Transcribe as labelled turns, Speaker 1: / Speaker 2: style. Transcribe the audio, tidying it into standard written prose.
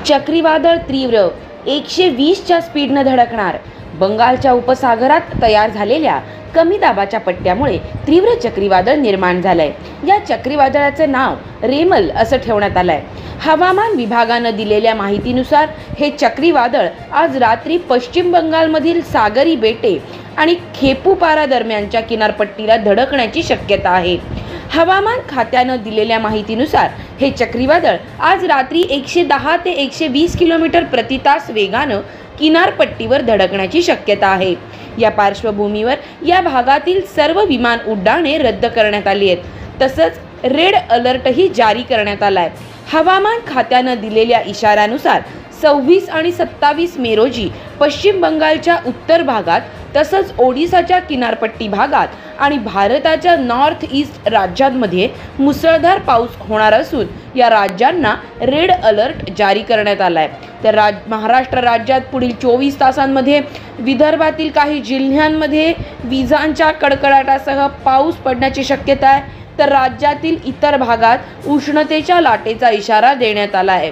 Speaker 1: चक्रीवादळ तीव्र 120च्या स्पीडने धडकणार. बंगालच्या उपसागरात तयार झालेल्या कमी दाबाच्या पट्ट्यामुळे तीव्र चक्रीवादळ निर्माण झालंय. या चक्रीवादळाचे नाव रेमल असं ठेवण्यात आलंय. हवामान विभागाने दिलेल्या माहितीनुसार हे चक्रीवादळ आज रात्री पश्चिम बंगालमधील सागरी बेटे आणि खेपुपारा दरम्यानच्या किनारपट्टीला धडकण्याची शक्यता आहे. हवामान खात्याने दिलेल्या माहितीनुसार हे चक्रीवादळ आज रात्री 110 ते 120 किलोमीटर प्रति तास वेगानं किनारपट्टीवर धडकण्याची शक्यता आहे. या पार्श्वभूमीवर या भागातील सर्व विमान उड्डाणे रद्द करण्यात आली आहेत. तसंच रेड अलर्टही जारी करण्यात आलाय. हवामान खात्याने दिलेल्या इशाऱ्यानुसार 26 आणि 27 मे रोजी पश्चिम बंगालच्या उत्तर भागात तसंच ओडिसाच्या किनारपट्टी भागात आणि भारताच्या नॉर्थ ईस्ट राज्यांमध्ये मुसळधार पाऊस होणार असून या राज्यांना रेड अलर्ट जारी करण्यात आलाय. तर महाराष्ट्र राज्यात पुढील 24 तासांमध्ये विदर्भातील काही जिल्ह्यांमध्ये विजांच्या कडकडाटासह पाऊस पडण्याची शक्यता आहे. तर राज्यातील इतर भागात उष्णतेच्या लाटेचा इशारा देण्यात आला आहे.